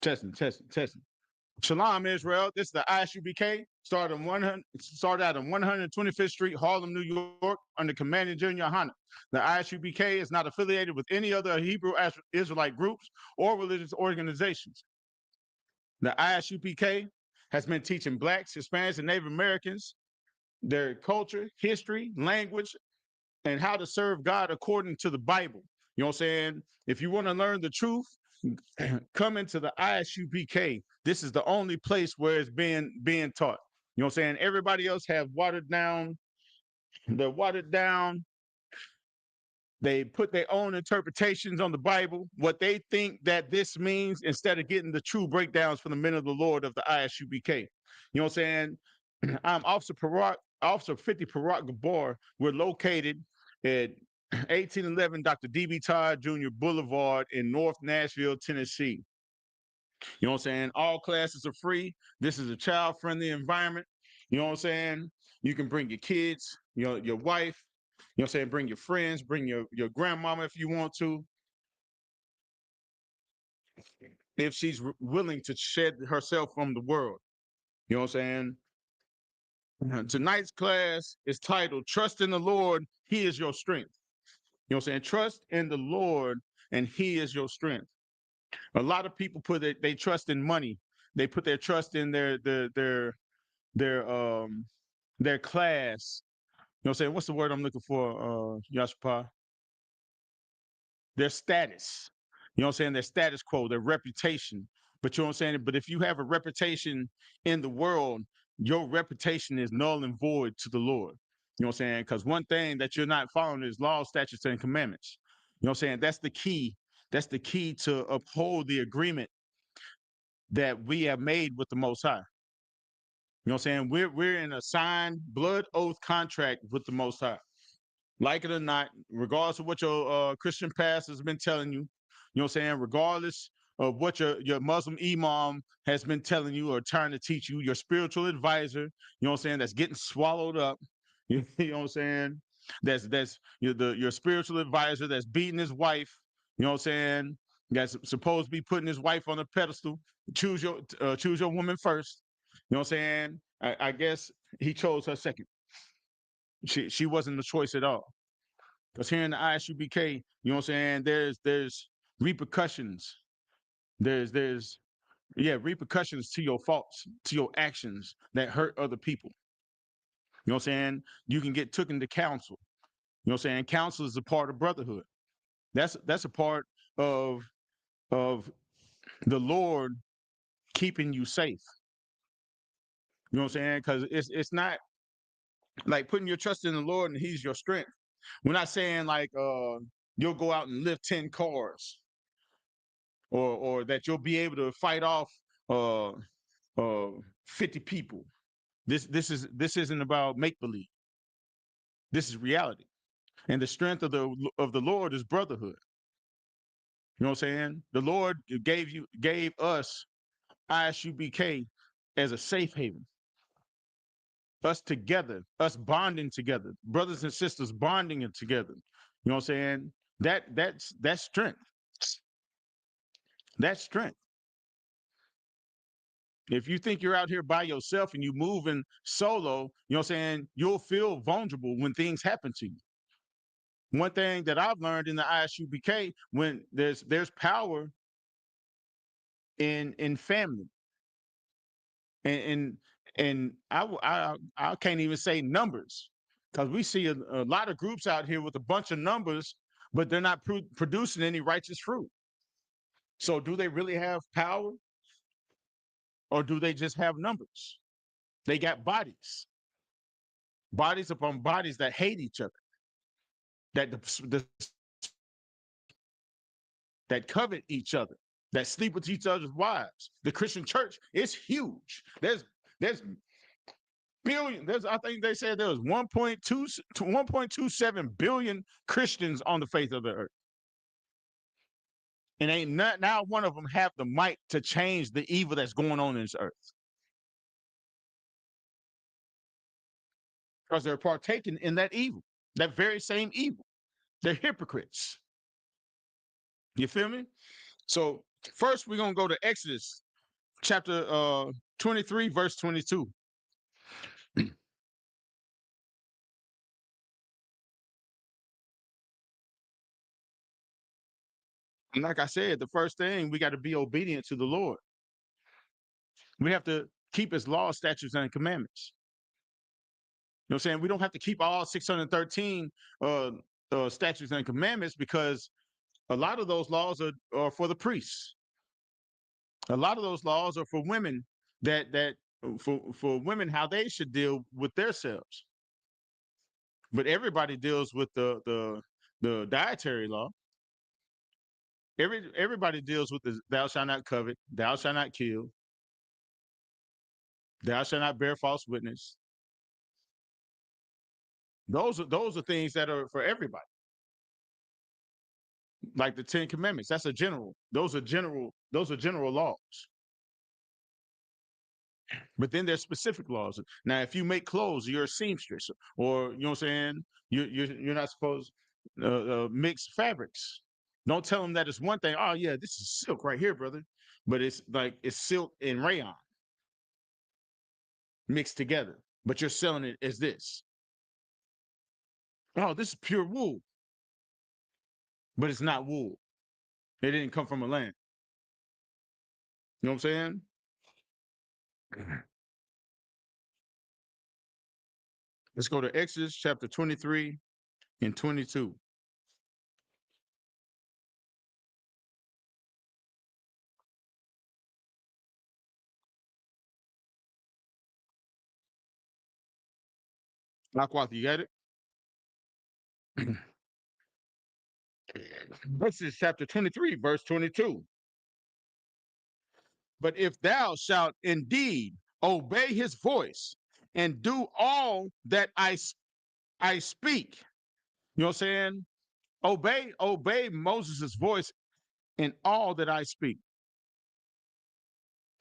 Testing. Shalom, Israel. This is the ISUBK. Started out on 125th Street, Harlem, New York, under Commanding General Yohana. The ISUBK is not affiliated with any other Hebrew Israelite groups or religious organizations. The ISUPK has been teaching Blacks, Hispanics, and Native Americans their culture, history, language, and how to serve God according to the Bible. You know what I'm saying? If you want to learn the truth, come into the ISUPK. This is the only place where it's being taught. You know what I'm saying? Everybody else have watered down. They're watered down. They put their own interpretations on the Bible, what they think that this means, instead of getting the true breakdowns from the men of the Lord of the ISUBK. You know what I'm saying? I'm Officer 50 Parak Gabor. We're located at 1811 Dr. D.B. Todd Jr. Boulevard in North Nashville, Tennessee. You know what I'm saying? All classes are free. This is a child-friendly environment. You know what I'm saying? You can bring your kids, your wife, you know what I'm saying? Bring your friends, bring your grandmama if you want to, if she's willing to shed herself from the world. You know what I'm saying? Tonight's class is titled, Trust in the Lord, He is Your Strength. You know what I'm saying? Trust in the Lord, and He is your strength. A lot of people put they trust in money. They put their trust in their class. You know what I'm saying? What's the word I'm looking for, Yashpa? Their status. You know what I'm saying? Their status quo, their reputation. But you know what I'm saying? But if you have a reputation in the world, your reputation is null and void to the Lord. You know what I'm saying? Because one thing that you're not following is law, statutes, and commandments. You know what I'm saying? That's the key. That's the key to uphold the agreement that we have made with the Most High. You know what I'm saying? We're in a signed blood oath contract with the Most High. Like it or not, regardless of what your Christian pastor has been telling you, you know what I'm saying? Regardless of what your Muslim imam has been telling you or trying to teach you, your spiritual advisor, you know what I'm saying, that's getting swallowed up. You know what I'm saying? That's your spiritual advisor that's beating his wife. You know what I'm saying? That's supposed to be putting his wife on a pedestal. Choose your woman first. You know what I'm saying? I guess he chose her second. She wasn't the choice at all. Because here in the ISUBK, you know what I'm saying, there's repercussions. There's repercussions to your faults, to your actions that hurt other people. You know what I'm saying? You can get taken to counsel. You know what I'm saying? Counsel is a part of brotherhood. That's a part of the Lord keeping you safe. You know what I'm saying? Because it's not like putting your trust in the Lord and He's your strength. We're not saying like you'll go out and lift 10 cars, or that you'll be able to fight off uh, 50 people. This isn't about make believe. This is reality, and the strength of the Lord is brotherhood. You know what I'm saying? The Lord gave us ISUBK as a safe haven. Us together, us bonding together, brothers and sisters bonding it together. You know what I'm saying? That's strength. That's strength. If you think you're out here by yourself and you moving solo, you know what I'm saying, you'll feel vulnerable when things happen to you. One thing that I've learned in the ISUBK, when there's power in family, and I can't even say numbers, because we see a lot of groups out here with a bunch of numbers, but they're not producing any righteous fruit. So do they really have power, or do they just have numbers? They got bodies upon bodies that hate each other, that that covet each other, that sleep with each other's wives. The Christian church is huge. There's billion. I think they said there was 1.2 to 1.27 billion Christians on the face of the earth, and ain't not now one of them have the might to change the evil that's going on in this earth, because they're partaking in that evil, that very same evil. They're hypocrites. You feel me? So First, we're gonna go to Exodus chapter 23, verse 22. And like I said, the first thing we got to be obedient to the Lord. We have to keep his laws, statutes, and commandments. You know what I'm saying? We don't have to keep all 613 statutes and commandments because a lot of those laws are for the priests. A lot of those laws are for women that for women how they should deal with themselves. But everybody deals with the dietary law. Everybody deals with the thou shalt not covet, thou shalt not kill, thou shalt not bear false witness. Those are things that are for everybody. Like the Ten Commandments, that's a general. Those are general laws. But then there's specific laws. Now, if you make clothes, you're a seamstress, or you know what I'm saying. You're not supposed mix fabrics. Don't tell them that it's one thing. Oh yeah, this is silk right here, brother. But it's like it's silk and rayon mixed together. But you're selling it as this. Oh, this is pure wool, but it's not wool. It didn't come from a land. You know what I'm saying? Let's go to Exodus chapter 23 and 22. Aquath, you got it? Exodus chapter 23, verse 22. But if thou shalt indeed obey his voice and do all that I speak, you know what I'm saying? Obey Moses' voice in all that I speak.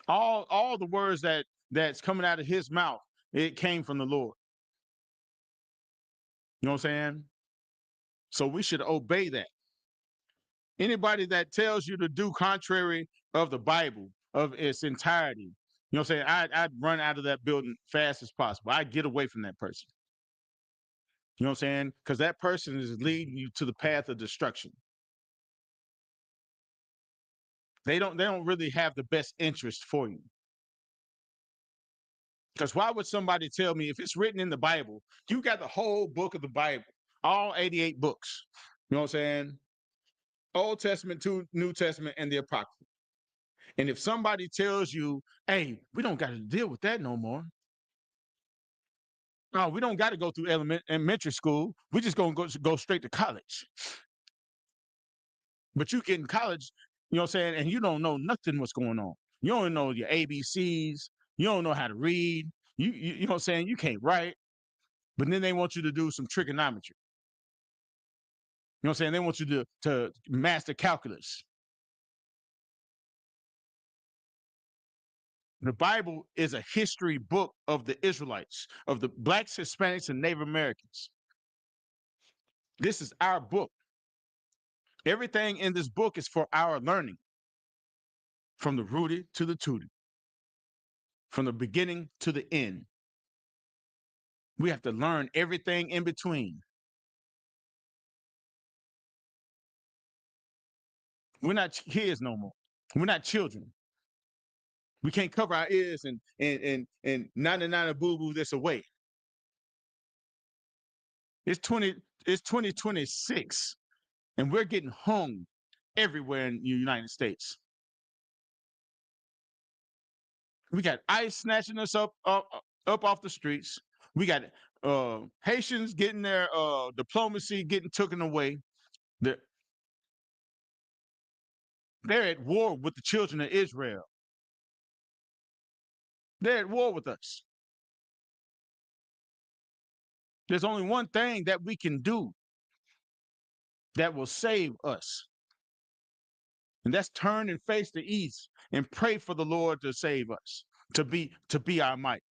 All the words that's coming out of his mouth, it came from the Lord. You know what I'm saying? So we should obey that. Anybody that tells you to do contrary of the Bible, of its entirety, you know what I'm saying? I'd run out of that building fast as possible. I'd get away from that person. You know what I'm saying? Because that person is leading you to the path of destruction. They don't really have the best interest for you. Because why would somebody tell me if it's written in the Bible, you got the whole book of the Bible, all 88 books. You know what I'm saying? Old Testament to New Testament and the Apocrypha. And if somebody tells you, hey, we don't got to deal with that no more. No, we don't got to go through elementary school. We just gonna go straight to college. But you get in college, you know what I'm saying, and you don't know nothing what's going on. You don't know your ABCs. You don't know how to read. You know what I'm saying? You can't write. But then they want you to do some trigonometry. You know what I'm saying? They want you to master calculus. The Bible is a history book of the Israelites, of the blacks, Hispanics, and Native Americans. This is our book. Everything in this book is for our learning, from the rooted to the tooted, from the beginning to the end. We have to learn everything in between. We're not kids no more. We're not children. We can't cover our ears and 99 of boo boo this away. It's 2026, and we're getting hung everywhere in the United States. We got ICE snatching us up off the streets. We got Haitians getting their diplomacy getting taken away. They're, they're at war with the children of Israel. They're at war with us. There's only one thing that we can do that will save us. And that's turn and face the east and pray for the Lord to save us, to be our might.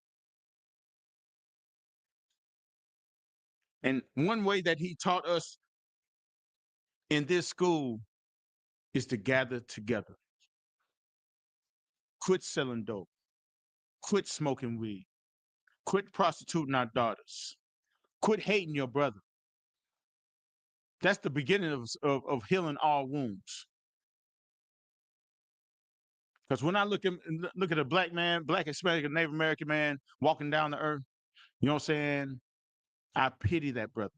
And one way that he taught us in this school is to gather together. Quit selling dope. Quit smoking weed. Quit prostituting our daughters. Quit hating your brother. That's the beginning of healing all wounds. Because when I look at a black man, black Hispanic, and Native American man walking down the earth, you know what I'm saying? I pity that brother.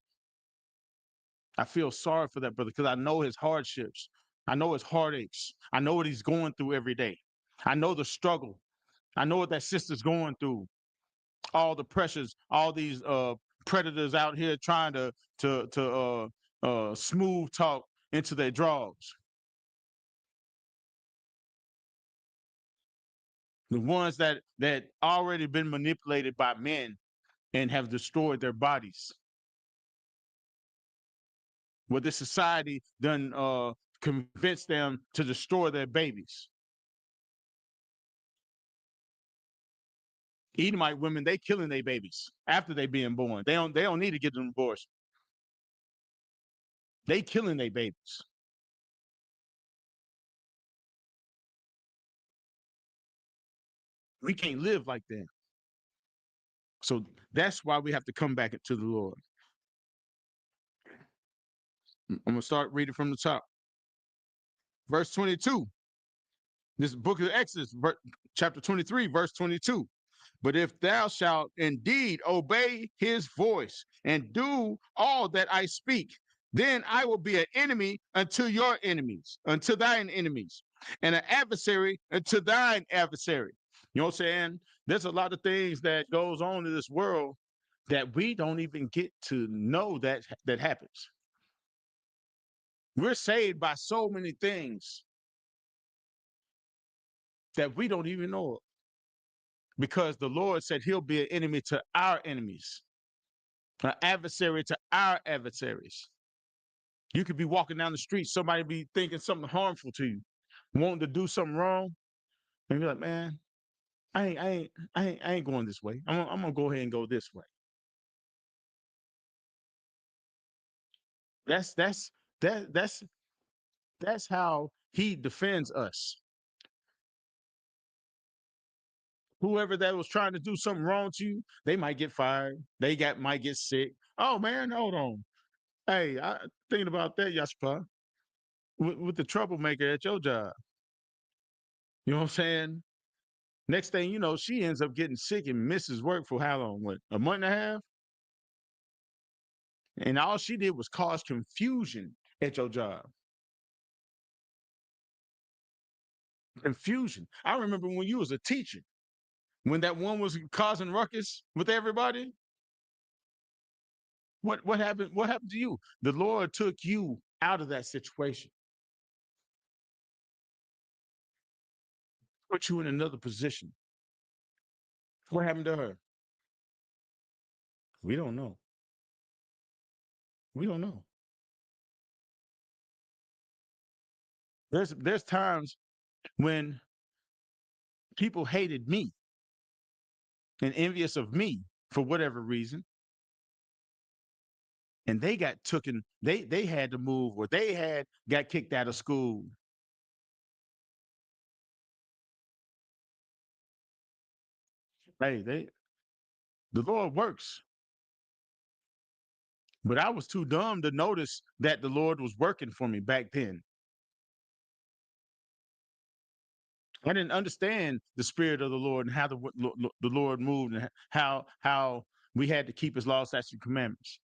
I feel sorry for that brother because I know his hardships. I know his heartaches. I know what he's going through every day. I know the struggle. I know what that sister's going through. All the pressures, all these predators out here trying to smooth talk into their draws. The ones that already been manipulated by men and have destroyed their bodies. Where this society done convinced them to destroy their babies. Edomite women, they killing their babies after they being born. They don't need to get an abortion. They killing their babies. We can't live like that. So that's why we have to come back to the Lord. I'm gonna start reading from the top. Verse 22. This book of Exodus, chapter 23, verse 22. But if thou shalt indeed obey his voice and do all that I speak, then I will be an enemy unto your enemies, unto thine enemies, and an adversary unto thine adversary. You know what I'm saying? There's a lot of things that goes on in this world that we don't even get to know that happens. We're saved by so many things that we don't even know of, because the Lord said he'll be an enemy to our enemies, an adversary to our adversaries. You could be walking down the street, somebody be thinking something harmful to you, wanting to do something wrong, and you're like, man, I ain't going this way. I'm gonna go ahead and go this way. That's that's that that's how he defends us. Whoever that was trying to do something wrong to you, they might get fired. Might get sick. Oh man, hold on. Hey, I thinking about that, Yashpa, with the troublemaker at your job. You know what I'm saying? Next thing you know, she ends up getting sick and misses work for how long? What, a month and a half? And all she did was cause confusion at your job. Confusion. I remember when you was a teacher, when that one was causing ruckus with everybody. What happened? What happened to you? The Lord took you out of that situation, put you in another position. What happened to her? We don't know. We don't know. There's times when people hated me and envious of me for whatever reason, and they got taken. They had to move, or they had got kicked out of school. Hey, the Lord works, but I was too dumb to notice that the Lord was working for me back then. I didn't understand the spirit of the Lord and how the Lord moved, and how we had to keep His laws, statutes, and commandments.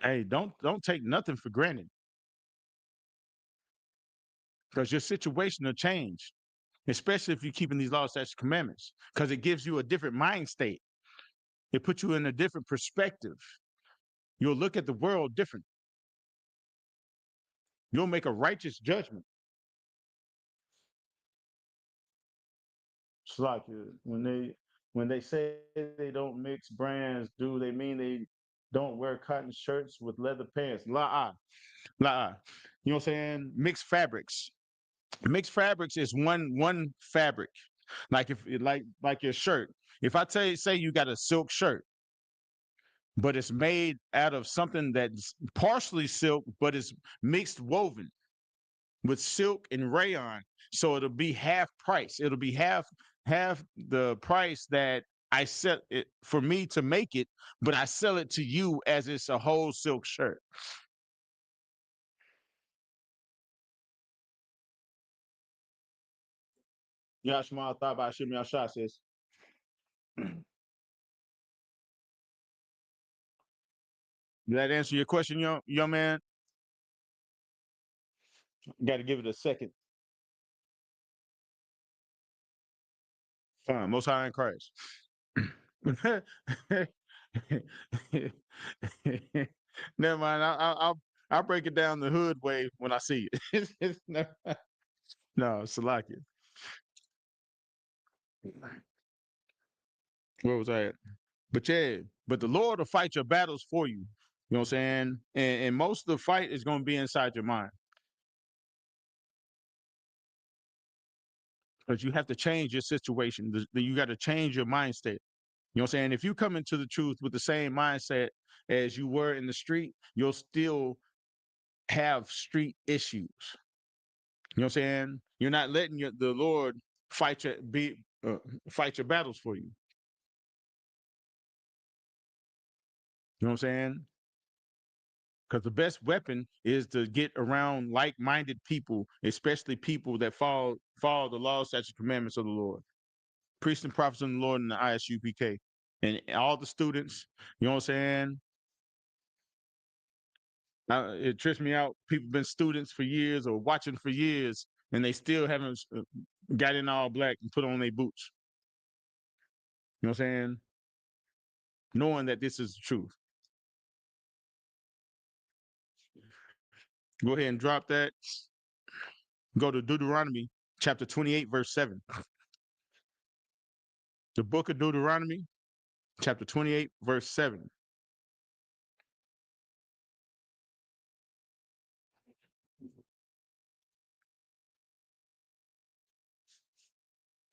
Hey, don't take nothing for granted, because your situation will change, especially if you're keeping these laws, statutes, and commandments, because it gives you a different mind state. It puts you in a different perspective. You'll look at the world different. You'll make a righteous judgment. It's like when they say they don't mix brands, do they mean they don't wear cotton shirts with leather pants? La la. You know what I'm saying? Mixed fabrics. Mixed fabrics is one fabric. Like if like your shirt. If I say you got a silk shirt, but it's made out of something that's partially silk, but it's mixed woven. with silk and rayon. So it'll be half price. It'll be half the price that I sell it for me to make it, but I sell it to you as it's a whole silk shirt. Yashma thought about Shimmy Shah says, did that answer your question, young man? Got to give it a second. Fine, most high in Christ. Never mind. I'll break it down the hood way when I see it. No, Salakia. Where was I at? But yeah, but the Lord will fight your battles for you. You know what I'm saying? And most of the fight is going to be inside your mind because you have to change your situation. You got to change your mindset. You know what I'm saying? If you come into the truth with the same mindset as you were in the street, you'll still have street issues. You know what I'm saying? You're not letting the Lord fight your fight your battles for you. You know what I'm saying? Because the best weapon is to get around like-minded people, especially people that follow the laws, statutes, commandments of the Lord. Priests and prophets of the Lord in the ISUPK. And all the students, you know what I'm saying? It trips me out. People been students for years or watching for years, and they still haven't got in all black and put on their boots. You know what I'm saying? Knowing that this is the truth. Go ahead and drop that. Go to Deuteronomy chapter 28, verse 7. The book of Deuteronomy, chapter 28, verse 7.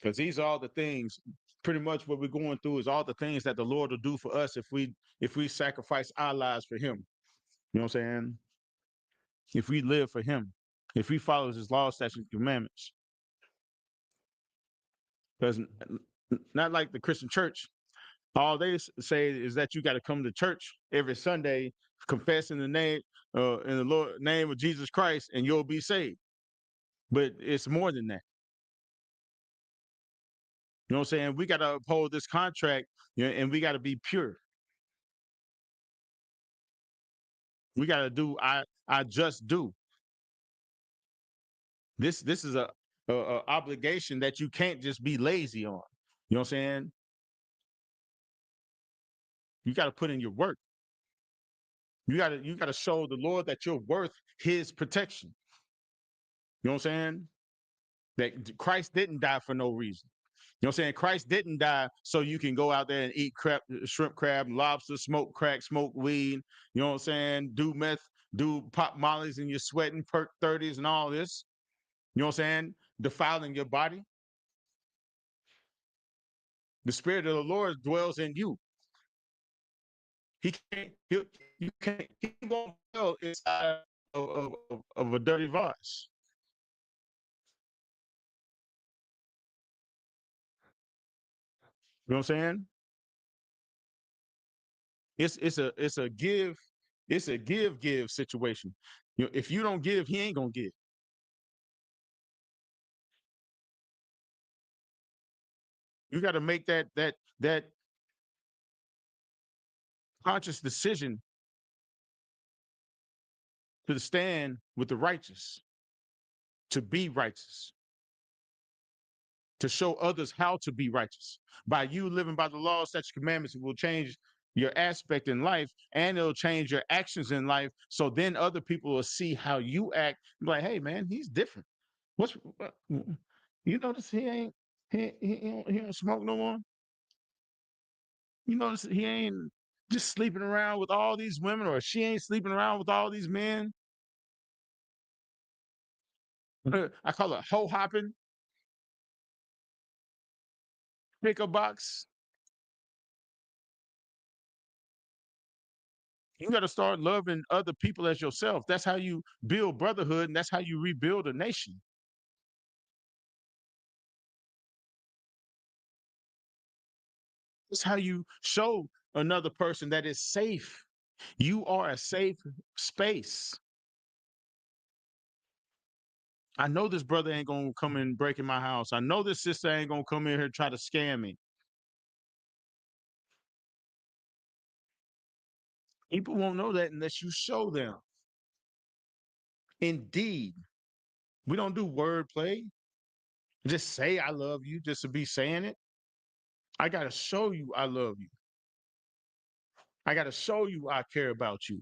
Because these are all the things, pretty much what we're going through is all the things that the Lord will do for us if we sacrifice our lives for him. You know what I'm saying? If we live for him, if we follow his laws, statutes, and commandments. Because not like the Christian church, all they say is that you got to come to church every Sunday, confess in the Lord name of Jesus Christ, and you'll be saved. But it's more than that. You know what I'm saying? We got to uphold this contract, you know, and we got to be pure. We got to do I just do. This is a obligation that you can't just be lazy on. You know what I'm saying? You got to put in your work. You got to show the Lord that you're worth his protection. You know what I'm saying? That Christ didn't die for no reason. You know what I'm saying? Christ didn't die so you can go out there and eat shrimp, crab, lobster, smoke crack, smoke weed. You know what I'm saying? Do meth, do pop mollies and you're sweating, perk 30s and all this. You know what I'm saying? Defiling your body. The spirit of the Lord dwells in you. He can't, you can't, he won't dwell inside of a dirty vase. You know what I'm saying? It's a give situation. You know, if you don't give, he ain't gonna give. You got to make that conscious decision to stand with the righteous, to be righteous, to show others how to be righteous. By you living by the law, such commandments, it will change your aspect in life and it'll change your actions in life. So then other people will see how you act. Like, hey man, he's different. What you notice he don't smoke no more? You notice he ain't just sleeping around with all these women, or she ain't sleeping around with all these men. I call it hoe hopping, pick a box. You got to start loving other people as yourself. That's how you build brotherhood, and that's how you rebuild a nation. That's how you show another person that it's safe. You are a safe space. I know this brother ain't gonna come in breaking my house. I know this sister ain't gonna come in here and try to scam me. People won't know that unless you show them. Indeed, we don't do wordplay. Just say I love you just to be saying it. I gotta show you I love you. I gotta show you I care about you.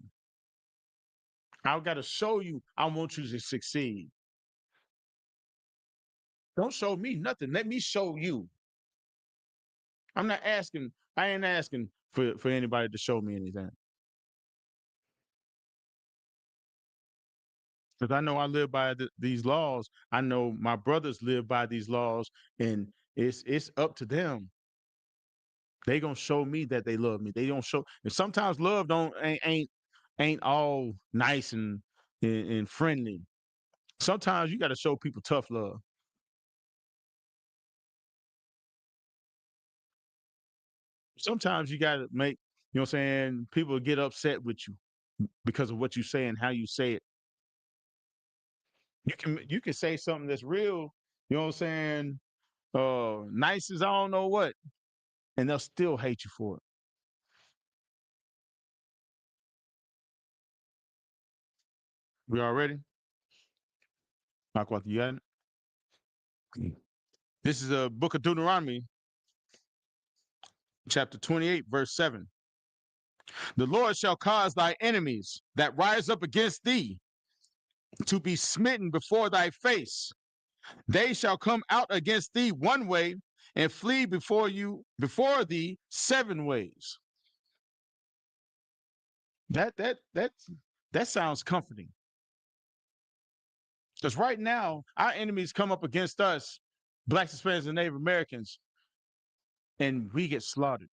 I gotta show you I want you to succeed. Don't show me nothing. Let me show you. I'm not asking. I ain't asking for anybody to show me anything. Because I know I live by these laws. I know my brothers live by these laws, and it's up to them. They gonna show me that they love me. They don't show. And sometimes love don't ain't all nice and friendly. Sometimes you got to show people tough love. Sometimes you got to make, you know what I'm saying, people get upset with you because of what you say and how you say it. You can say something that's real, you know what I'm saying, nice as I don't know what, and they'll still hate you for it. We all ready? Aqua, you got it? This is a book of Deuteronomy, chapter 28, verse 7. The Lord shall cause thy enemies that rise up against thee to be smitten before thy face. They shall come out against thee one way and flee before thee 7 ways. That that sounds comforting. Because right now, our enemies come up against us, blacks, Hispanics, and Native Americans, and we get slaughtered.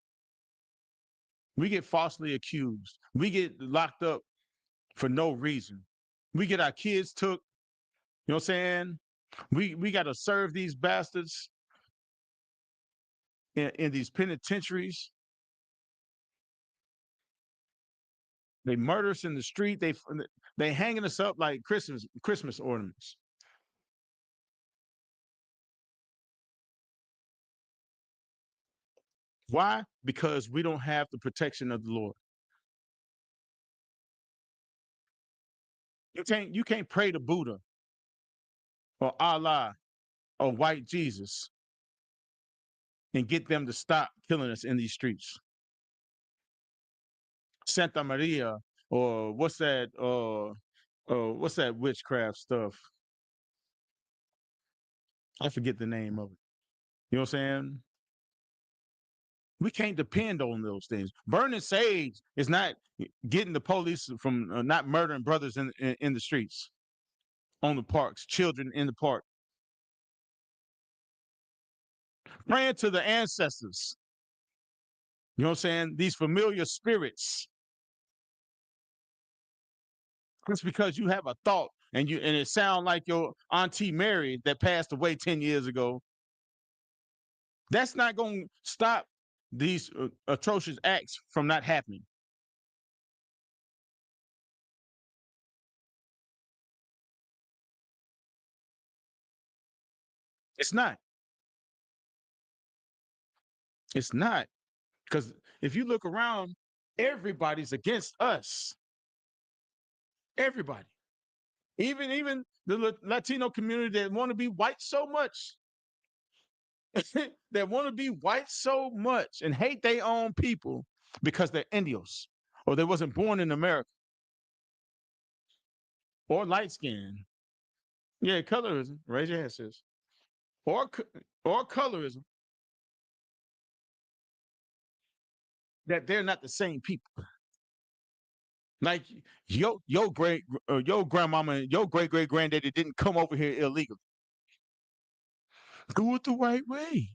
We get falsely accused. We get locked up for no reason. We get our kids took. You know what I'm saying? We got to serve these bastards in these penitentiaries. They murder us in the street. They hanging us up like Christmas ornaments. Why? Because we don't have the protection of the Lord. You can't pray to Buddha or Allah or white Jesus and get them to stop killing us in these streets. Santa Maria or what's that witchcraft stuff? I forget the name of it. You know what I'm saying? We can't depend on those things. Burning sage is not getting the police from not murdering brothers in the streets, on the parks, children in the park. Praying to the ancestors. You know what I'm saying? These familiar spirits. It's because you have a thought and it sounds like your auntie Mary that passed away 10 years ago. That's not going to stop these atrocious acts from not happening. It's not. It's not. Because if you look around, everybody's against us. Everybody. Even the Latino community that want to be white so much. That want to be white so much and hate their own people because they're Indios or they wasn't born in America or light skin. Yeah, colorism. Raise your hand, sis. Or or colorism that they're not the same people. Like your grandmama, your great great granddaddy didn't come over here illegally. Do it the right way.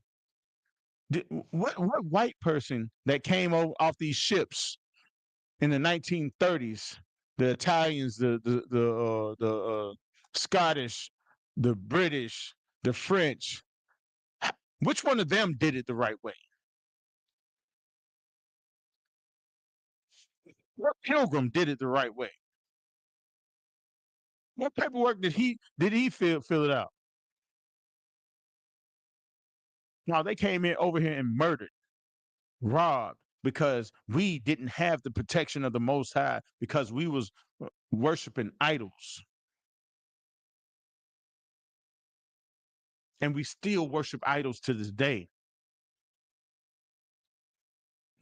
What white person that came off these ships in the 1930s, the Italians, the Scottish, the British, the French, which one of them did it the right way? What Pilgrim did it the right way? What paperwork did he fill it out? No, they came in over here and murdered, robbed, because we didn't have the protection of the Most High, because we was worshiping idols, and we still worship idols to this day.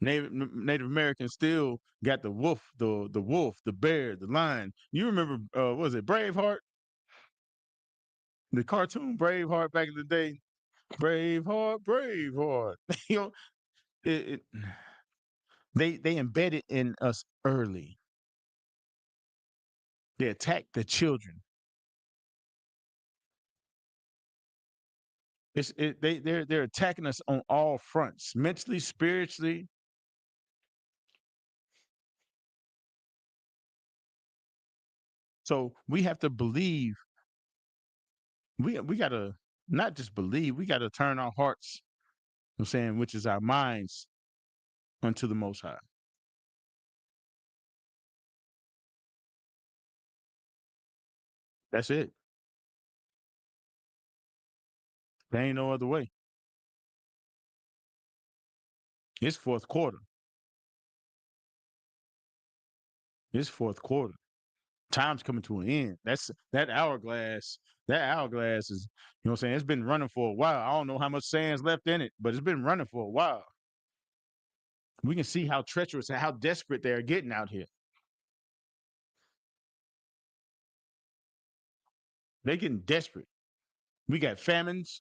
Native Americans still got the wolf, the bear, the lion. You remember, what was it Braveheart? The cartoon Braveheart back in the day. Braveheart, Braveheart. you know, it, they embedded in us early. They attacked the children. They're attacking us on all fronts, mentally, spiritually. So we have to believe. We gotta not just believe. We gotta turn our hearts. I'm saying, which is our minds, unto the Most High. That's it. There ain't no other way. It's fourth quarter. It's fourth quarter. Time's coming to an end. That's that hourglass. That hourglass is, what I'm saying, it's been running for a while. I don't know how much sand's left in it, but it's been running for a while. We can see how treacherous and how desperate they're getting out here. They're getting desperate. We got famines,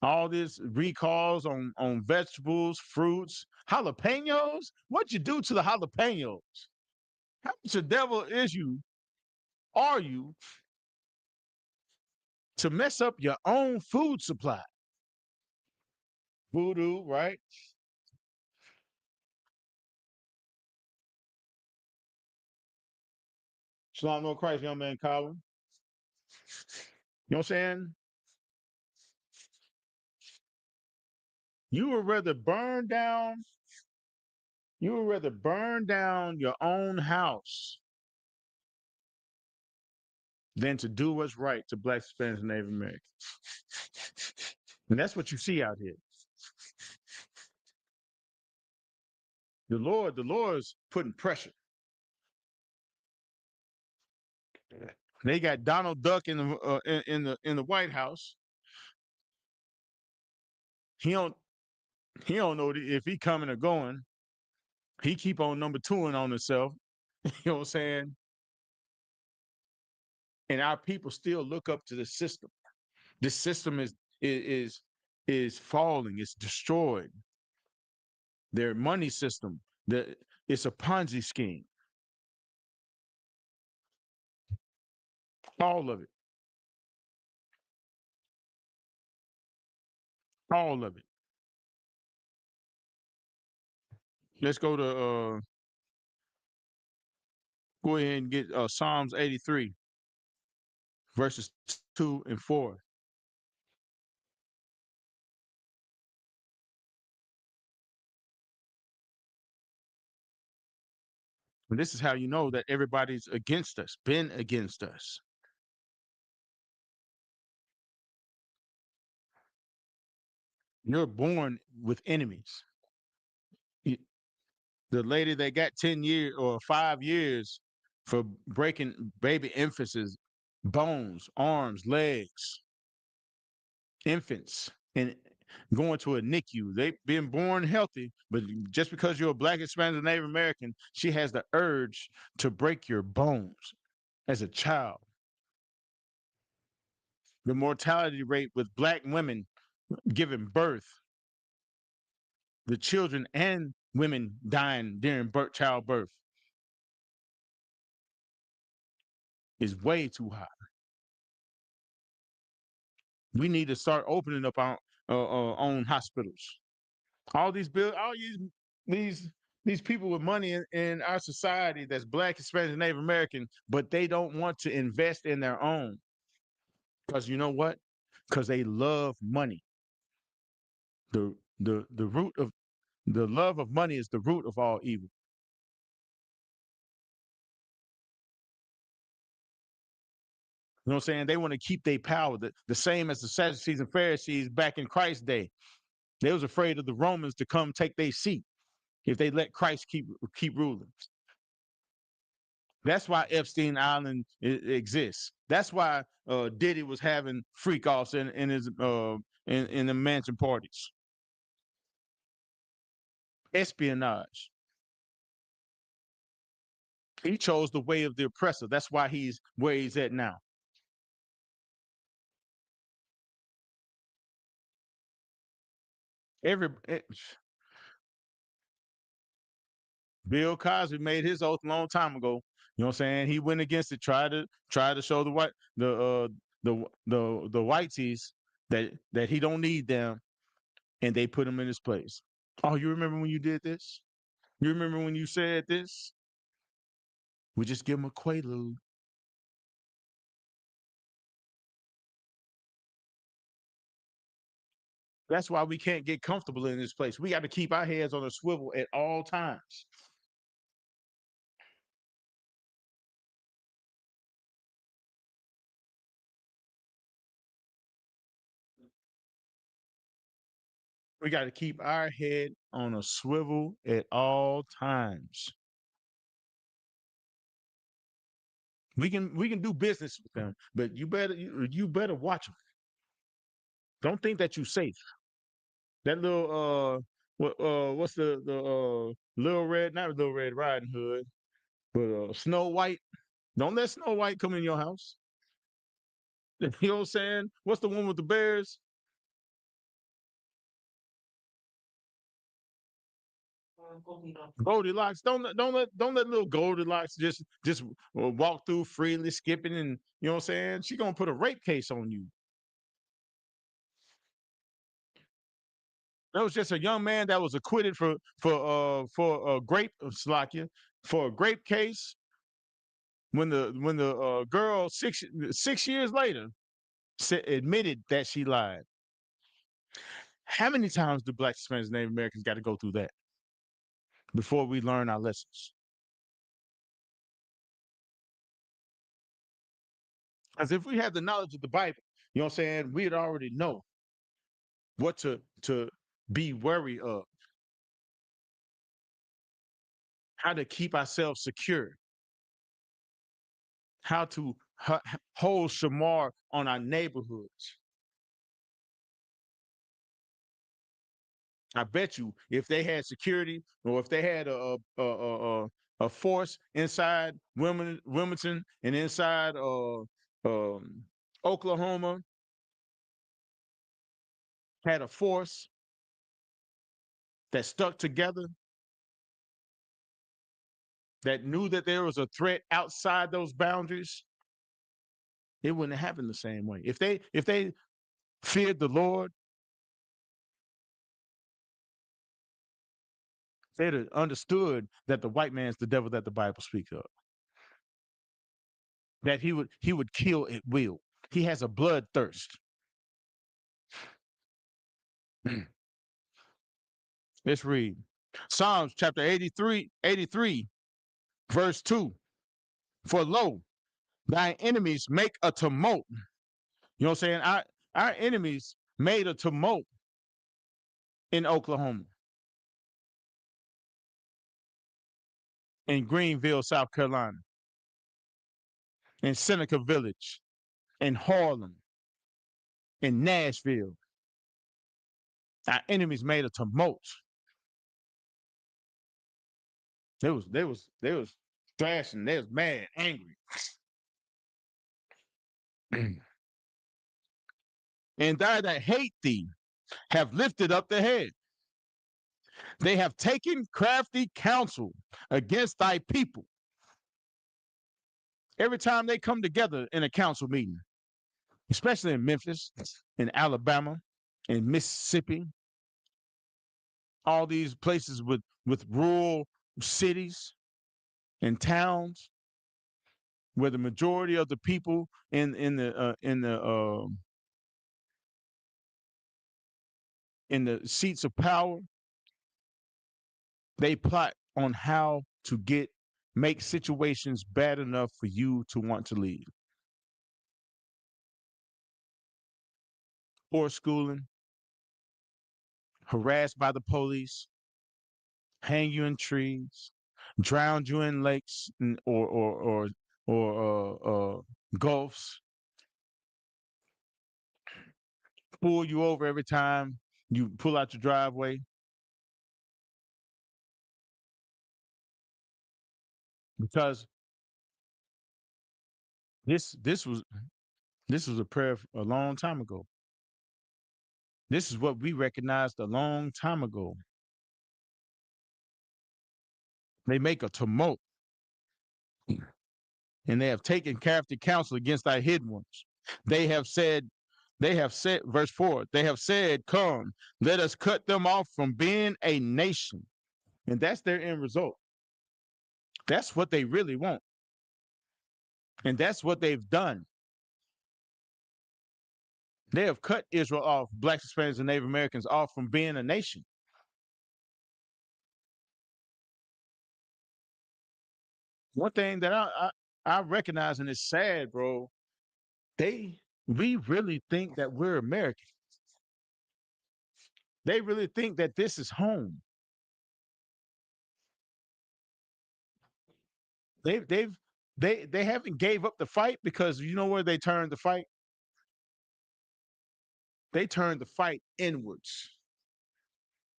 all this recalls on vegetables, fruits, jalapenos. What'd you do to the jalapenos? How much the devil are you to mess up your own food supply? Voodoo, right? Shalom, no Christ, young man, Colin. You know what I'm saying? You would rather burn down. You would rather burn down your own house than to do what's right to Blacks, Hispanics, and Native Americans. And that's what you see out here. The Lord's putting pressure. They got Donald Duck in the White House. He don't he don't know if he coming or going. He keep on number twoing on himself. You know what I'm saying? And our people still look up to the system. This system is is falling. It's destroyed. Their money system. It's a Ponzi scheme. All of it. All of it. Let's go ahead and get Psalms 83, verses 2 and 4. And this is how you know that everybody's against us, been against us. You're born with enemies. The lady that got 10 years or 5 years for breaking baby infants' bones, arms, legs, infants, and going to a NICU. They've been born healthy, but just because you're a Black, Hispanic, Native American, she has the urge to break your bones as a child. The mortality rate with Black women giving birth, the children and women dying during childbirth, is way too high. We need to start opening up our own hospitals. All these these These people with money in our society that's Black, Hispanic, and Native American, but they don't want to invest in their own. Because you know what? Because they love money. The root of the love of money is the root of all evil. You know what I'm saying? They want to keep their power. The same as the Sadducees and Pharisees back in Christ's day. They was afraid of the Romans to come take their seat if they let Christ keep ruling. That's why Epstein Island exists. That's why Diddy was having freak offs in his in the mansion parties. Espionage. He chose the way of the oppressor. That's why he's where he's at now. Every Bill Cosby made his oath a long time ago. You know what I'm saying? He went against it, tried to show the whiteys that he don't need them, and they put him in his place. Oh, you remember when you did this? You remember when you said this? We just give him a quaalude. That's why we can't get comfortable in this place. We got to keep our heads on a swivel at all times. We got to keep our head on a swivel at all times. We can do business with them, but you better watch them. Don't think that you're safe. That little what's the little red, not Little Red Riding Hood, but Snow White. Don't let Snow White come in your house. You know what I'm saying? What's the one with the bears? Goldilocks. Don't let little Goldilocks just walk through freely, skipping, and you know what I'm saying. She gonna put a rape case on you. There was just a young man that was acquitted for a grape Slovakia for a grape case when the girl 6 years later admitted that she lied. How many times do Black, Hispanics, Native Americans got to go through that before we learn our lessons? As if we had the knowledge of the Bible, you know what I'm saying, we'd already know what to be wary of, how to keep ourselves secure, how to hold shamar on our neighborhoods. I bet you if they had security or if they had a force inside Wilmington and inside Oklahoma, had a force that stuck together, that knew that there was a threat outside those boundaries, it wouldn't have happened the same way. If they feared the Lord, they'd have understood that the white man's the devil that the Bible speaks of. That he would kill at will. He has a bloodthirst. Let's read. Psalms chapter 83, verse 2. For lo, thy enemies make a tumult. You know what I'm saying? Our enemies made a tumult in Oklahoma, in Greenville, South Carolina, in Seneca Village, in Harlem, in Nashville. Our enemies made a tumult. They was thrashing. They was mad, angry. And they that hate thee have lifted up the head. They have taken crafty counsel against thy people. Every time they come together in a council meeting, especially in Memphis, in Alabama, in Mississippi, all these places with rural cities and towns where the majority of the people in the seats of power, they plot on how to make situations bad enough for you to want to leave. Poor schooling, harassed by the police, hang you in trees, drown you in lakes or gulfs, pull you over every time you pull out your driveway because this this was this was a prayer a long time ago. This is what we recognized a long time ago. They make a tumult and they have taken captive counsel against thy hidden ones. They have said, verse 4, they have said, come, let us cut them off from being a nation. And that's their end result. That's what they really want. And that's what they've done. They have cut Israel off, blacks, Hispanics, and Native Americans off from being a nation. One thing that I recognize, and it's sad, bro, we really think that we're American. They really think that this is home. They've they've they haven't gave up the fight because you know where they turned the fight? They turned the fight inwards.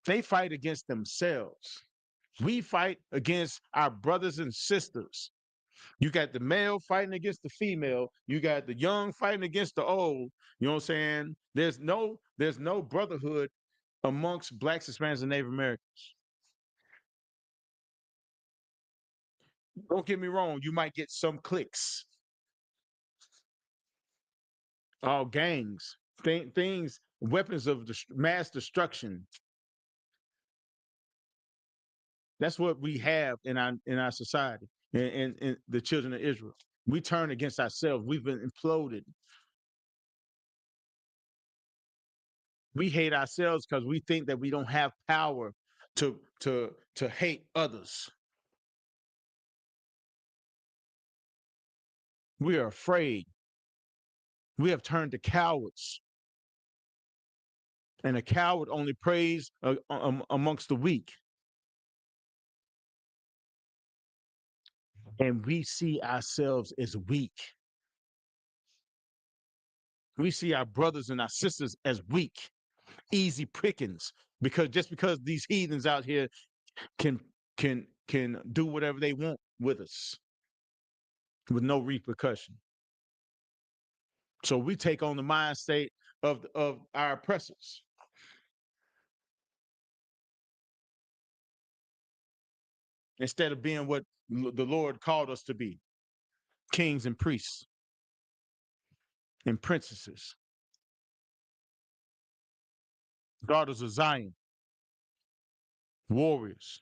They fight against themselves. We fight against our brothers and sisters. You got the male fighting against the female. You got the young fighting against the old. You know what I'm saying? There's no brotherhood amongst blacks, Hispanics, and Native Americans. Don't get me wrong. You might get some cliques, all gangs, things, weapons of mass destruction. That's what we have in our society and the children of Israel. We turn against ourselves. We've been imploded. We hate ourselves because we think that we don't have power to hate others. We are afraid. We have turned to cowards, and a coward only preys amongst the weak. And we see ourselves as weak. We see our brothers and our sisters as weak, easy pickings, because these heathens out here can can do whatever they want with us with no repercussion. So we take on the mind state of our oppressors. Instead of being what the Lord called us to be, kings and priests and princesses, daughters of Zion, warriors.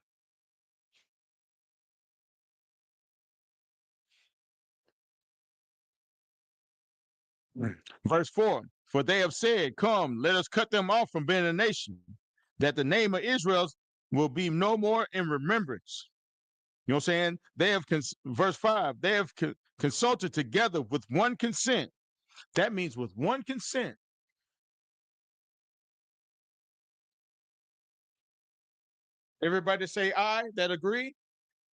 Verse 4, for they have said, come, let us cut them off from being a nation, that the name of Israel will be no more in remembrance. You know what I'm saying? They have, verse 5, they have consulted together with one consent. That means with one consent. Everybody say aye that agree,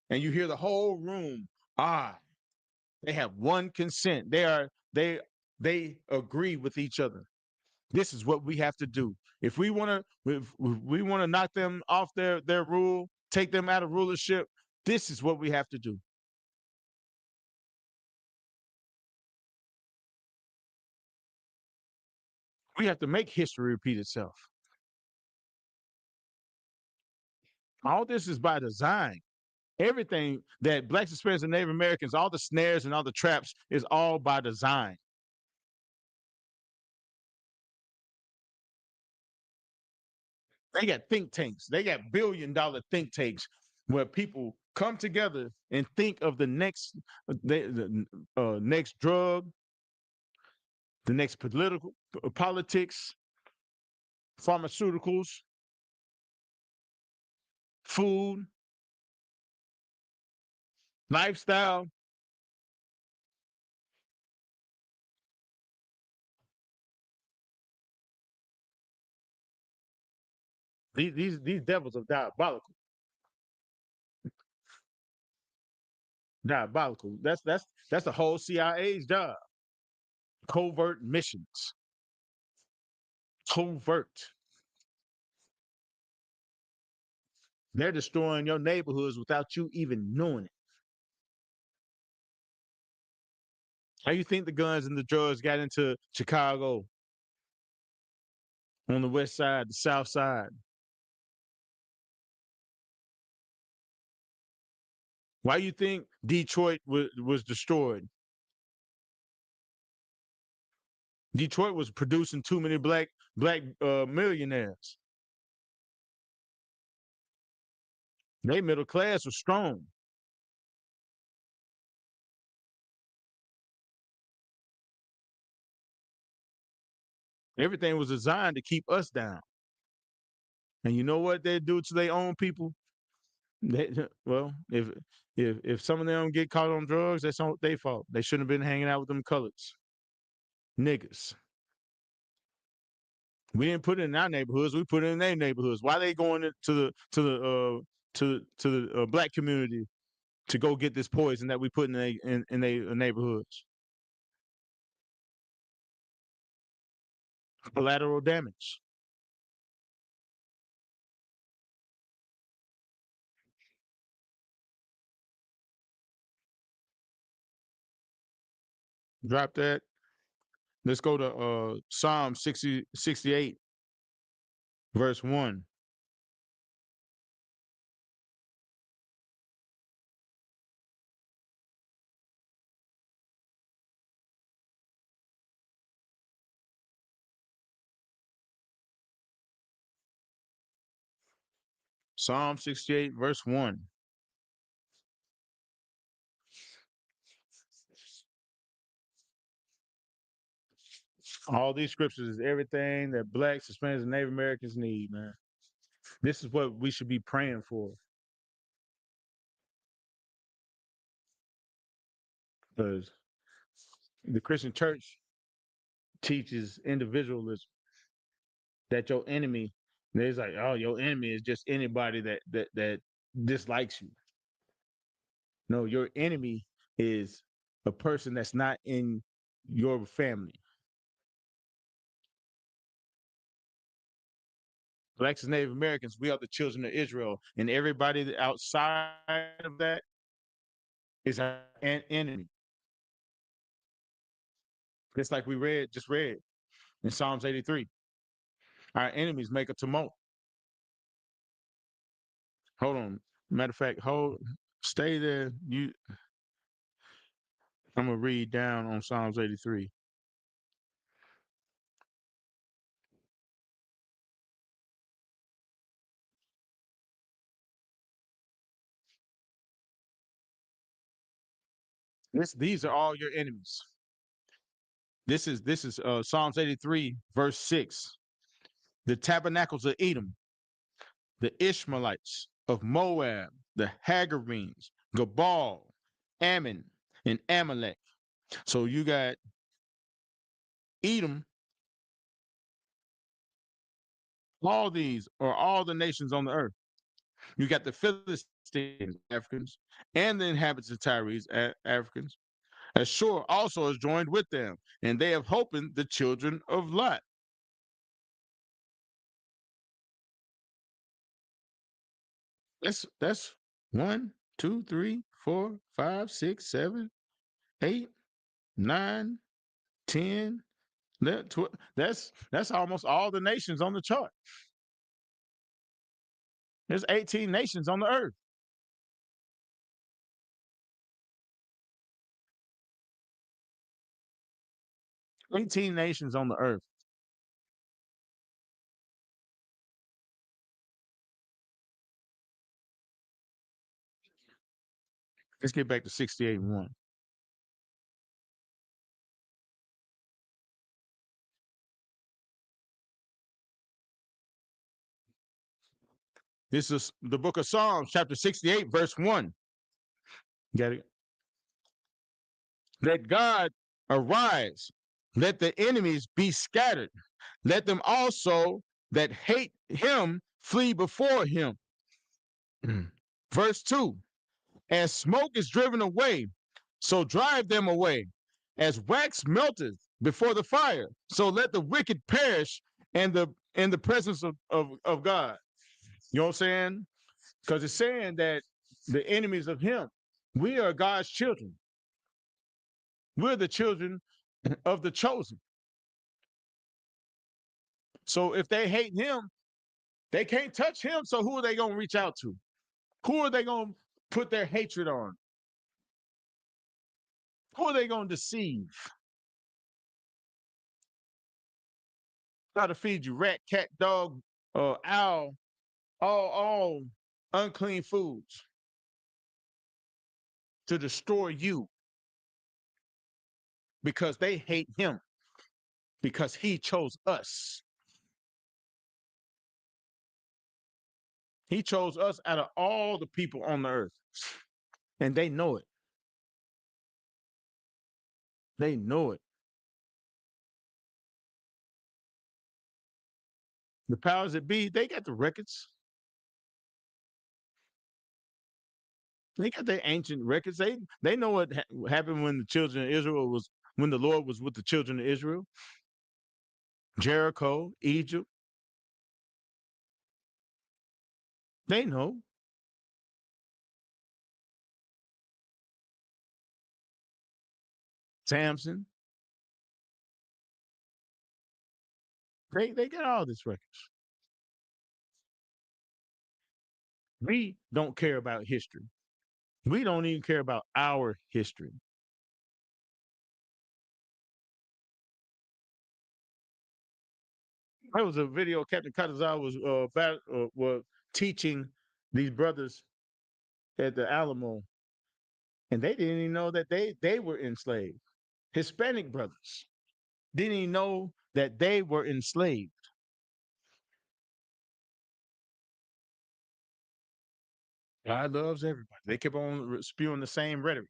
and you hear the whole room aye. They have one consent. They agree with each other. This is what we have to do. If we want to knock them off their rule, take them out of rulership, this is what we have to do. We have to make history repeat itself. All this is by design. Everything that blacks, Hispanics, and Native Americans, all the snares and all the traps is all by design. They got think tanks. They got billion-dollar think tanks where people come together and think of the next next drug, the next political politics, pharmaceuticals, food, lifestyle. These devils are diabolical. Diabolical. That's the whole CIA's job. Covert missions. Covert. They're destroying your neighborhoods without you even knowing it. How you think the guns and the drugs got into Chicago on the west side, the south side? Why you think Detroit was destroyed? Detroit was producing too many black millionaires. They middle class was strong. Everything was designed to keep us down. And you know what they do to their own people? They, well, if some of them get caught on drugs, that's not their fault. They shouldn't have been hanging out with them colors, niggas. We didn't put it in our neighborhoods. We put it in their neighborhoods. Why they going to the black community to go get this poison that we put in their neighborhoods? Collateral damage. Drop that. Let's go to Psalm 68, verse 1. Psalm 68, verse 1. All these scriptures is everything that blacks, Hispanics, and Native Americans need, man. This is what we should be praying for. Because the Christian church teaches individualism, that your enemy, there's like, oh, your enemy is just anybody that dislikes you. No, your enemy is a person that's not in your family. Blacks and Native Americans, we are the children of Israel, and everybody outside of that is an enemy. Just like we just read in Psalms 83. Our enemies make a tumult. Hold on. Matter of fact, stay there. I'm gonna read down on Psalms 83. These are all your enemies. This is Psalms 83, verse 6. The tabernacles of Edom, the Ishmaelites of Moab, the Hagarenes, Gabal, Ammon, and Amalek. So you got Edom. All these are all the nations on the earth. You got the Philistines, Africans, and the inhabitants of Tyre, Africans. Ashur also is joined with them, and they have holpen the children of Lot. That's one, two, three, four, five, six, seven, eight, nine, 10. That's almost all the nations on the chart. There's 18 nations on the earth. 18 nations on the earth. Let's get back to 68:1. This is the book of Psalms, chapter 68, verse 1. Got it? Let God arise. Let the enemies be scattered. Let them also that hate him flee before him. Verse 2. As smoke is driven away, so drive them away. As wax melteth before the fire, so let the wicked perish in the presence of God. You know what I'm saying? Because it's saying that the enemies of him, we are God's children. We're the children of the chosen. So if they hate him, they can't touch him. So who are they going to reach out to? Who are they going to put their hatred on? Who are they going to deceive? Try to feed you rat, cat, dog, owl, all unclean foods to destroy you because they hate him because he chose us. He chose us out of all the people on the earth, and they know it. They know it. The powers that be, they got the records. They got their ancient records. They know what happened when the children of Israel was when the Lord was with the children of Israel. Jericho, Egypt. They know. Samson. They got all this records. We don't care about history. We don't even care about our history. There was a video Captain Katazal was teaching these brothers at the Alamo, and they didn't even know that they were enslaved. Hispanic brothers didn't even know that they were enslaved. God loves everybody. They kept on spewing the same rhetoric.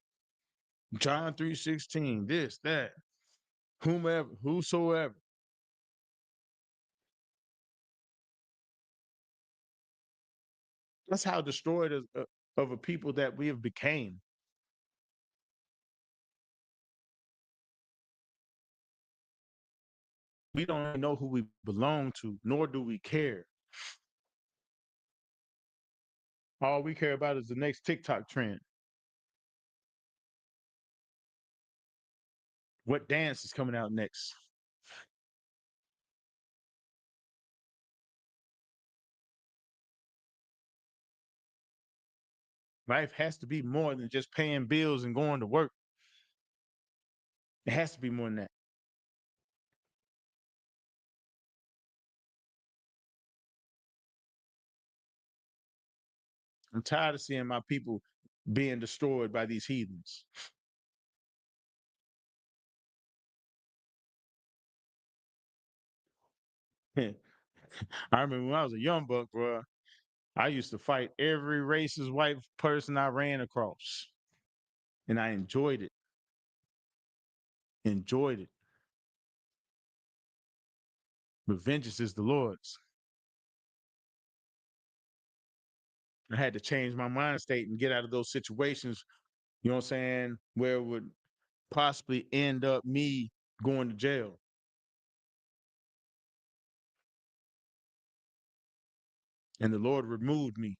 John 3:16, this, that, whomever, whosoever. That's how destroyed of a people that we have became. We don't even know who we belong to, nor do we care. All we care about is the next TikTok trend. What dance is coming out next? Life has to be more than just paying bills and going to work. It has to be more than that. I'm tired of seeing my people being destroyed by these heathens. I remember when I was a young buck, bro. I used to fight every racist white person I ran across, and I enjoyed it. Enjoyed it. But vengeance is the Lord's. I had to change my mind state and get out of those situations, you know what I'm saying, where it would possibly end up me going to jail. And the Lord removed me.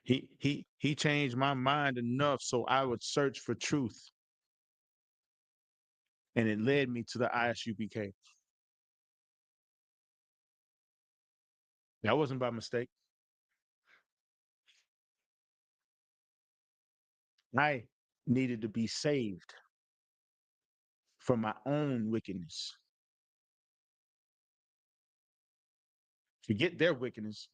He changed my mind enough so I would search for truth. And it led me to the ISUPK. That wasn't by mistake. I needed to be saved from my own wickedness. Forget their wickedness.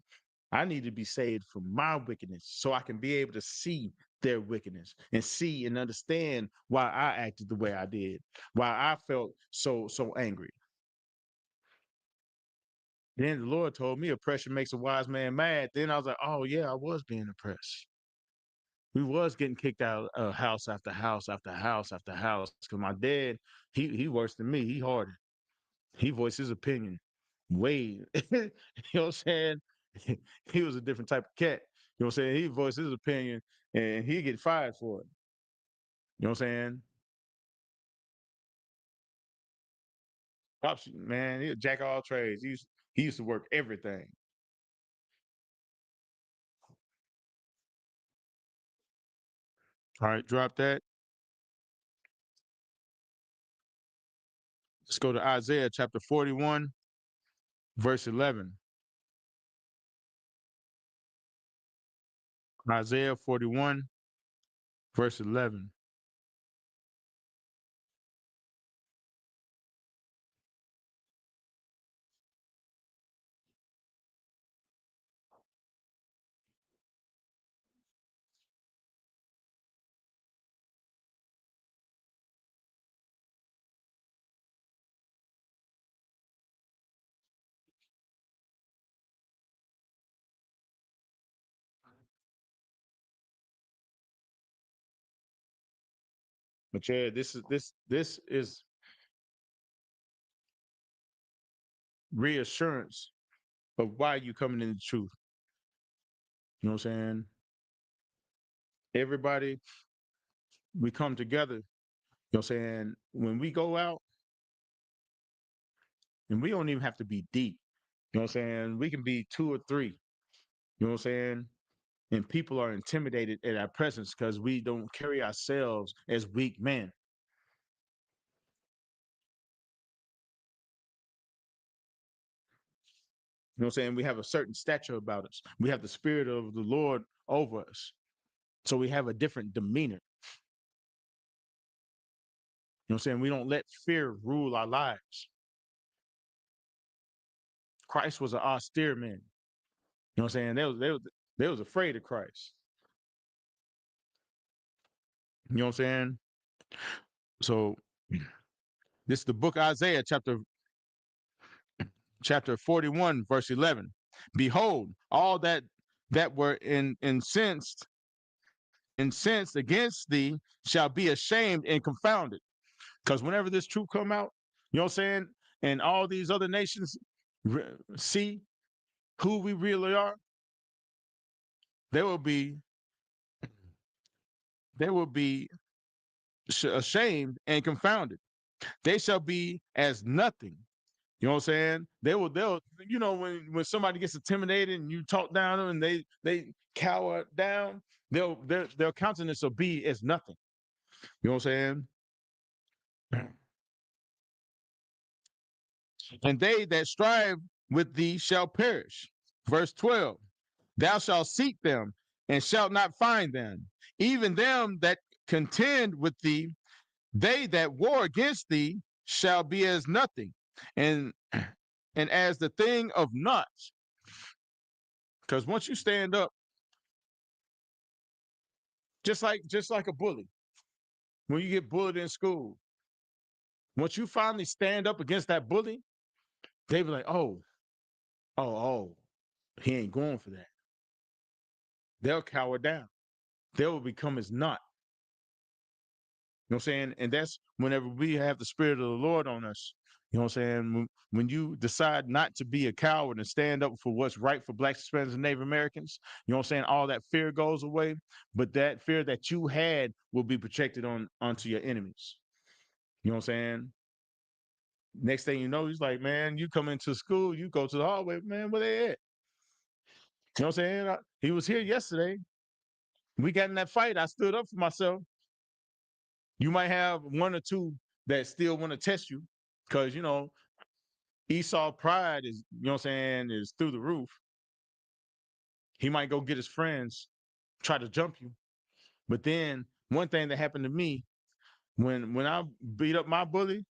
I need to be saved from my wickedness so I can be able to see their wickedness and see and understand why I acted the way I did, why I felt so angry. Then the Lord told me oppression makes a wise man mad. Then I was like, oh yeah, I was being oppressed. We was getting kicked out of house after house after house after house. Because my dad, he worse than me. He harder. He voiced his opinion way, you know what I'm saying? He was a different type of cat. You know what I'm saying? He voiced his opinion and he get fired for it. You know what I'm saying? Pops, man, he a jack of all trades. He used to work everything. All right, drop that. Let's go to Isaiah chapter 41, verse 11. Isaiah 41, verse 11. But yeah, this is reassurance of why you coming in the truth. You know what I'm saying? Everybody, we come together. You know what I'm saying? When we go out, and we don't even have to be deep. You know what I'm saying? We can be two or three. You know what I'm saying? And people are intimidated at our presence because we don't carry ourselves as weak men. You know what I'm saying? We have a certain stature about us. We have the spirit of the Lord over us. So we have a different demeanor. You know what I'm saying? We don't let fear rule our lives. Christ was an austere man. You know what I'm saying? They was afraid of Christ. You know what I'm saying? So this is the book Isaiah chapter 41, verse 11. Behold, all that were incensed against thee shall be ashamed and confounded. Because whenever this truth come out, you know what I'm saying, and all these other nations see who we really are, they will be they will be ashamed and confounded. They shall be as nothing. You know what I'm saying? They'll when somebody gets intimidated and you talk down to them and they cower down, their countenance will be as nothing. You know what I'm saying? And they that strive with thee shall perish. Verse 12. Thou shalt seek them and shalt not find them. Even them that contend with thee, they that war against thee shall be as nothing, and as the thing of naught. Because once you stand up, just like a bully, when you get bullied in school, once you finally stand up against that bully, they be like, oh, he ain't going for that. They'll cower down. They will become as naught. You know what I'm saying? And that's whenever we have the spirit of the Lord on us. You know what I'm saying? When you decide not to be a coward and stand up for what's right for Blacks, Hispanics, and Native Americans, you know what I'm saying? All that fear goes away, but that fear that you had will be projected onto your enemies. You know what I'm saying? Next thing you know, he's like, man, you come into school, you go to the hallway, man, where they at? You know what I'm saying? He was here yesterday. We got in that fight. I stood up for myself. You might have one or two that still want to test you because, Esau pride is, you know what I'm saying, is through the roof. He might go get his friends, try to jump you. But then one thing that happened to me when I beat up my bully,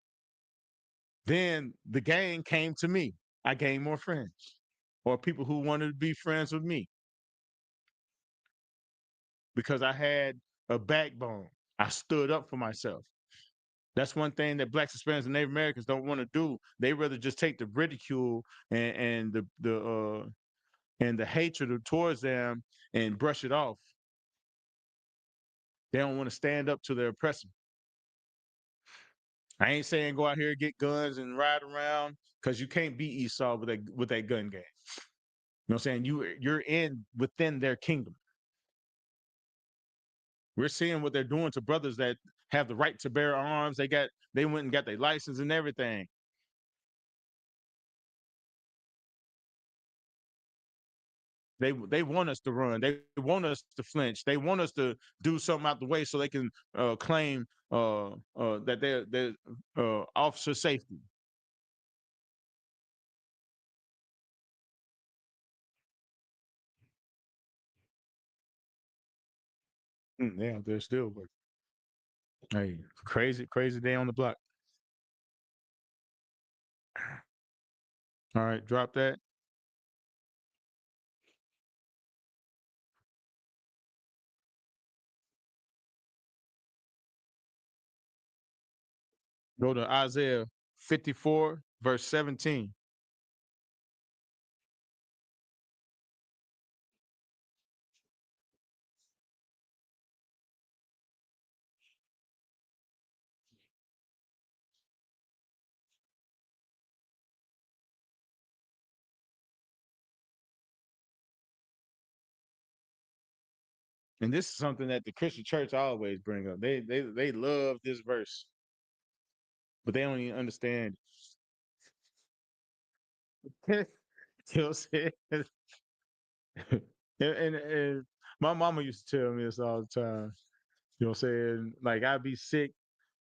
then the gang came to me. I gained more friends. or people who wanted to be friends with me because I had a backbone. I stood up for myself. That's one thing that Blacks, Hispanics, and Native Americans don't want to do. They rather just take the ridicule and the hatred towards them and brush it off. They don't want to stand up to their oppressor. I ain't saying go out here and get guns and ride around because you can't beat Esau with that gun game. You know what I'm saying? You're in within their kingdom. We're seeing what they're doing to brothers that have the right to bear arms. They went and got their license and everything. They want us to run. They want us to flinch. They want us to do something out the way so they can claim that they're officer safety. Yeah, they're still working. Hey, crazy day on the block. All right, drop that. Go to Isaiah 54, verse 17. And this is something that the Christian church always bring up. They love this verse, but they don't even understand. You know what I'm saying? And my mama used to tell me this all the time. You know what I'm saying? Like I'd be sick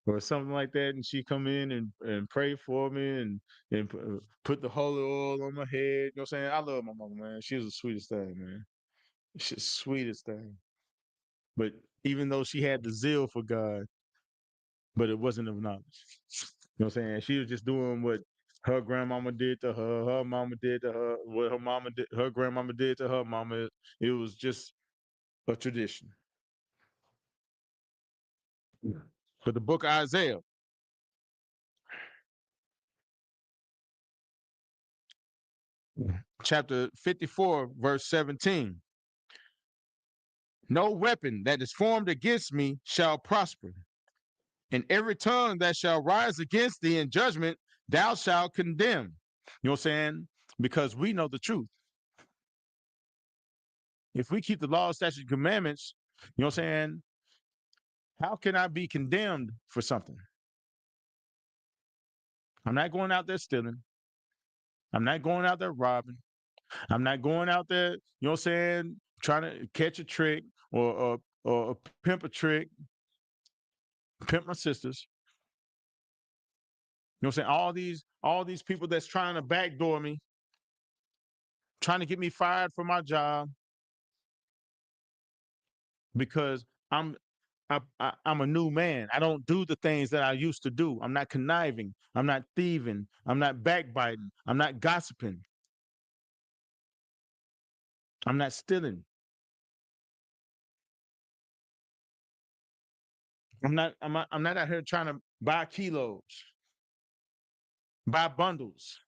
or something like that, and she come in and pray for me and put the holy oil on my head. You know what I'm saying? I love my mama, man. She was the sweetest thing, man. She's the sweetest thing. But even though she had the zeal for God, but it wasn't of knowledge. You know what I'm saying? She was just doing what her grandmama did to her, her mama did to her, what her mama did, her grandmama did to her mama. It was just a tradition. But the book of Isaiah, chapter 54, verse 17. No weapon that is formed against me shall prosper, and every tongue that shall rise against thee in judgment, thou shalt condemn. You know what I'm saying? Because we know the truth. If we keep the law, statutes, and commandments, you know what I'm saying? How can I be condemned for something? I'm not going out there stealing. I'm not going out there robbing. I'm not going out there, you know what I'm saying, trying to catch a trick or pimp a trick, pimp my sisters. You know what I'm saying? All these people that's trying to backdoor me, trying to get me fired from my job because I'm a new man. I don't do the things that I used to do. I'm not conniving. I'm not thieving. I'm not backbiting. I'm not gossiping. I'm not stealing. I'm not out here trying to buy kilos, buy bundles.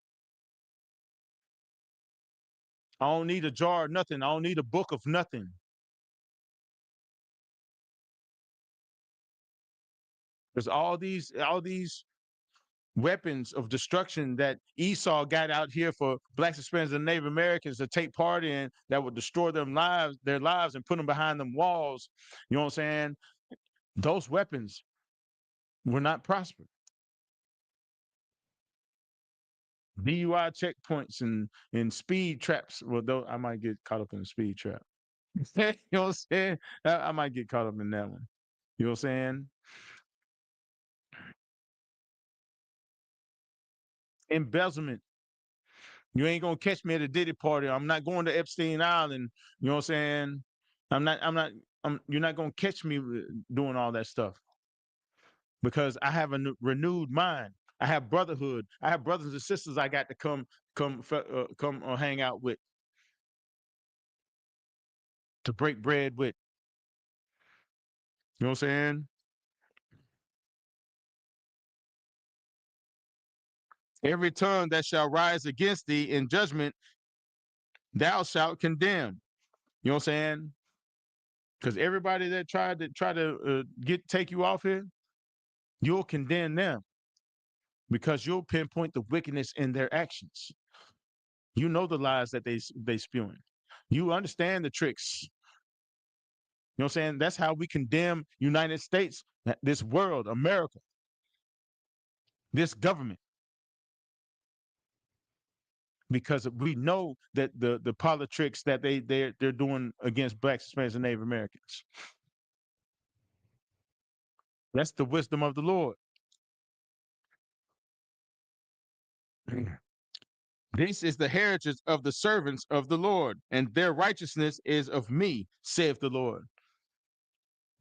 I don't need a jar of nothing. I don't need a book of nothing. There's all these weapons of destruction that Esau got out here for blacks, Hispanics, and Native Americans to take part in that would destroy their lives and put them behind them walls. You know what I'm saying? Those weapons were not prospered. DUI checkpoints and speed traps. Well, though I might get caught up in a speed trap. You know what I'm saying? I might get caught up in that one. You know what I'm saying? Embezzlement. You ain't gonna catch me at a Diddy party. I'm not going to Epstein Island. You know what I'm saying? I'm not. I'm not. You're not gonna catch me doing all that stuff because I have a renewed mind. I have brotherhood. I have brothers and sisters I got to come come hang out with, to break bread with. You know what I'm saying? Every tongue that shall rise against thee in judgment, thou shalt condemn. You know what I'm saying? Because everybody that try to get take you off here, you'll condemn them because you'll pinpoint the wickedness in their actions. You know the lies that they spewing. You understand the tricks. You know what I'm saying? That's how we condemn United States, this world, America, this government, because we know that the politics that they're doing against blacks, Hispanics, and Native Americans. That's the wisdom of the Lord. This is the heritage of the servants of the Lord, and their righteousness is of me, saith the Lord.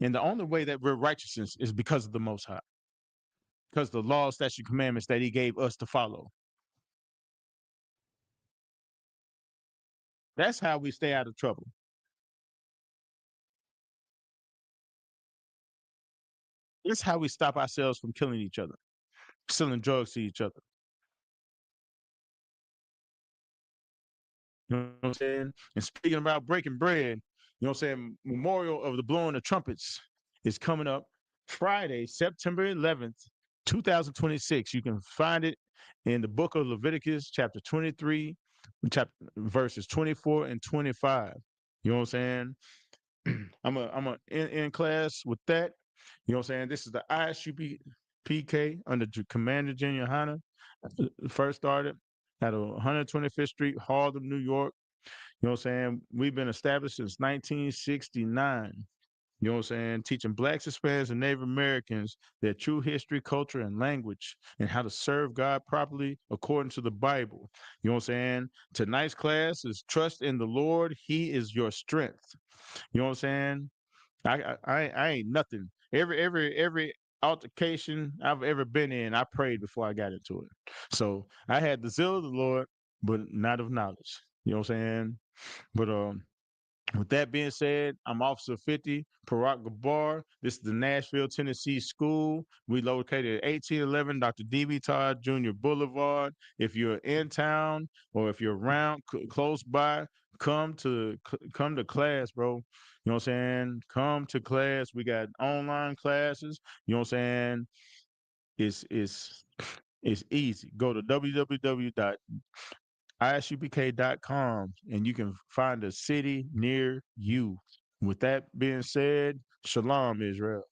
And the only way that we're righteousness is because of the Most High, because the laws, statutes, commandments that He gave us to follow. That's how we stay out of trouble. That's how we stop ourselves from killing each other, selling drugs to each other. You know what I'm saying? And speaking about breaking bread, you know what I'm saying? Memorial of the blowing of trumpets is coming up Friday, September 11th, 2026. You can find it in the book of Leviticus, chapter 23, chapter verses 24 and 25. You know what I'm saying? I'm a in class with that. You know what I'm saying? This is the ISUP PK under Commander Junior Hanna. First started at 125th Street, Harlem, New York. You know what I'm saying? We've been established since 1969. You know what I'm saying? Teaching blacks, Hispanics, and Native Americans their true history, culture, and language, and how to serve God properly according to the Bible. You know what I'm saying? Tonight's class is trust in the Lord. He is your strength. You know what I'm saying? I ain't nothing. Every altercation I've ever been in, I prayed before I got into it. So I had the zeal of the Lord, but not of knowledge. You know what I'm saying? But with that being said, I'm Officer 50, Parak Gabar. This is the Nashville, Tennessee School. We located at 1811 Dr. D.B. Todd Jr. Boulevard. If you're in town or if you're around close by, come to class, bro. You know what I'm saying? Come to class. We got online classes. You know what I'm saying? It's easy. Go to www.isupk.com and you can find a city near you. With that being said, shalom, Israel.